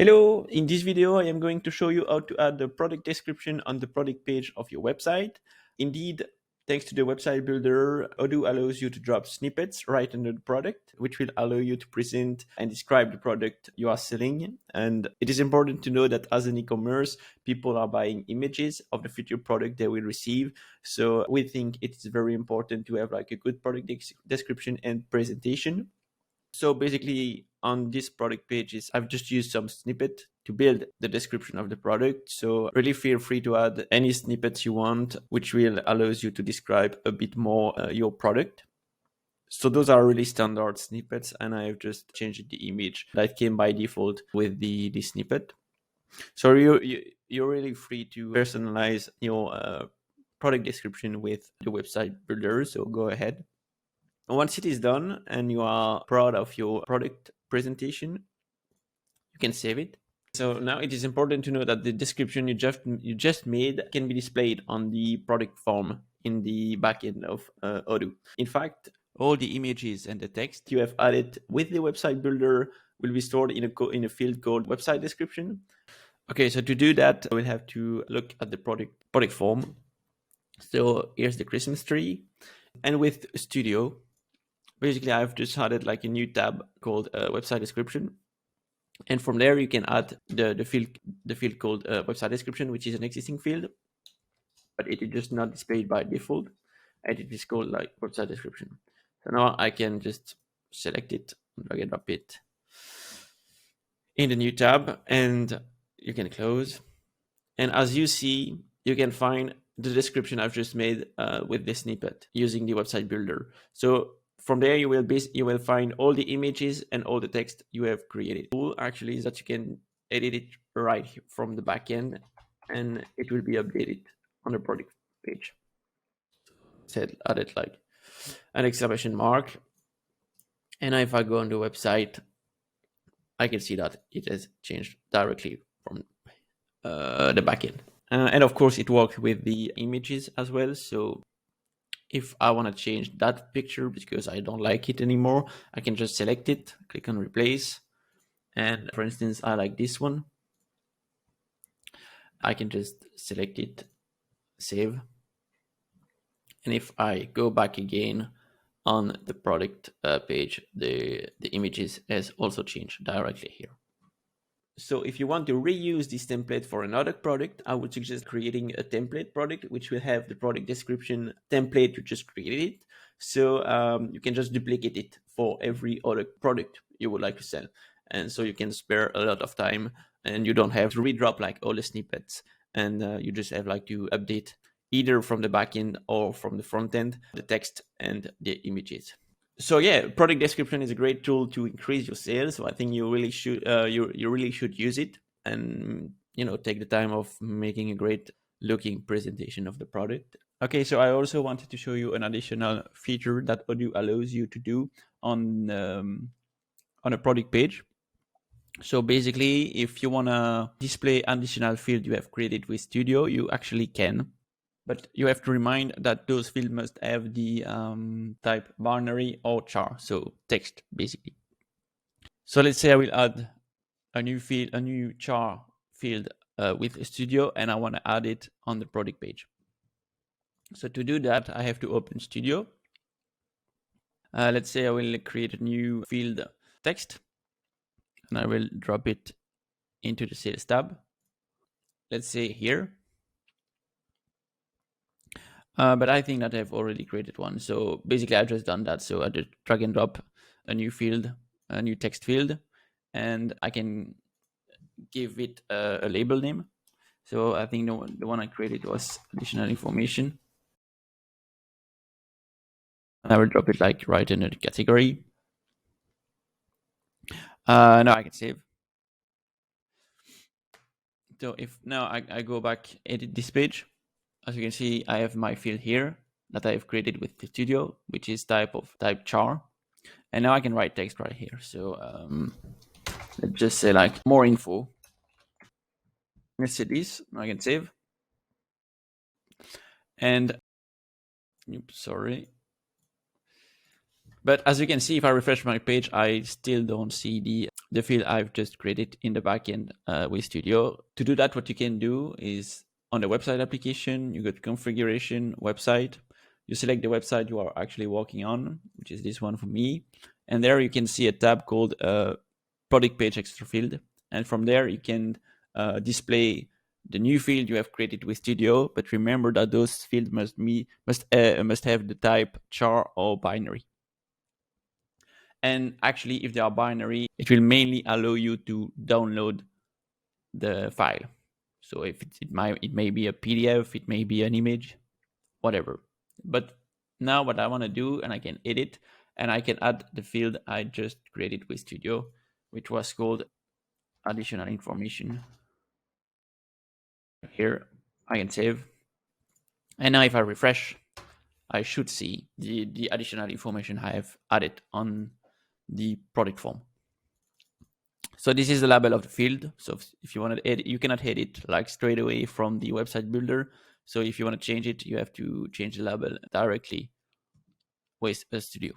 Hello, in this video I am going to show you how to add the product description on the product page of your website. Indeed, thanks to the website builder, Odoo allows you to drop snippets right under the product, which will allow you to present and describe the product you are selling. And it is important to know that as an e-commerce, people are buying images of the future product they will receive. So we think it's very important to have like a good product description and presentation. So basically on this product pages, I've just used some snippet to build the description of the product. So really feel free to add any snippets you want, which will allows you to describe a bit more your product. So those are really standard snippets, and I've just changed the image that came by default with the snippet. So you're really free to personalize your product description with the website builder. So go ahead. Once it is done and you are proud of your product presentation, you can save it. So now it is important to know that the description you just made can be displayed on the product form in the backend of Odoo. In fact, all the images and the text you have added with the website builder will be stored in a field called website description. Okay, so to do that, we'll have to look at the product form. So here's the Christmas tree, and with Studio, basically I've just added like a new tab called website description. And from there you can add the field called website description, which is an existing field, but it is just not displayed by default, and it is called like website description. So now I can just select it, drag and drop it in the new tab, and you can close. And as you see, you can find the description I've just made with this snippet using the website builder. So from there, you will find all the images and all the text you have created. Cool, actually, is that you can edit it right from the backend, and it will be updated on the product page. Added like an exclamation mark, and if I go on the website, I can see that it has changed directly from the backend. And of course, it works with the images as well. So if I want to change that picture because I don't like it anymore, I can just select it, click on replace. And for instance, I like this one. I can just select it, save. And if I go back again on the product page, the images has also changed directly here. So if you want to reuse this template for another product, I would suggest creating a template product, which will have the product description template you just created. So you can just duplicate it for every other product you would like to sell. And so you can spare a lot of time, and you don't have to redrop like all the snippets, and you just have like to update either from the backend or from the front end, the text and the images. So yeah, product description is a great tool to increase your sales. So I think you really should you really should use it, and take the time of making a great looking presentation of the product. Okay, so I also wanted to show you an additional feature that Odoo allows you to do on a product page. So basically, if you want to display additional field you have created with Studio, you actually can. But you have to remind that those fields must have the type binary or char, so text basically. So let's say I will add a new field, a new char field with Studio, and I want to add it on the product page. So to do that, I have to open Studio. Let's say I will create a new field text, and I will drop it into the sales tab. Let's say here. But I think that I've already created one. So basically I've just done that. So I just drag and drop a new field, a new text field, and I can give it a label name. So I think the one I created was additional information. And I will drop it like right in the category. Now I can save. So if now I go back, edit this page, as you can see, I have my field here that I've created with the Studio, which is type char. And now I can write text right here. So let's just say like more info. Let's say this. I can save. And oops, sorry. But as you can see, if I refresh my page, I still don't see the field I've just created in the backend with Studio. To do that, what you can do is on the website application, you go to configuration, website, you select the website you are actually working on, which is this one for me. And there you can see a tab called product page extra field. And from there, you can display the new field you have created with Studio. But remember that those fields must have the type char or binary. And actually, if they are binary, it will mainly allow you to download the file. So if it may be a PDF, it may be an image, whatever. But now what I want to do, and I can edit, and I can add the field I just created with Studio, which was called additional information. Here I can save. And now if I refresh, I should see the additional information I have added on the product form. So this is the label of the field. So if you want to edit, you cannot edit like straight away from the website builder. So if you want to change it, you have to change the label directly with Studio.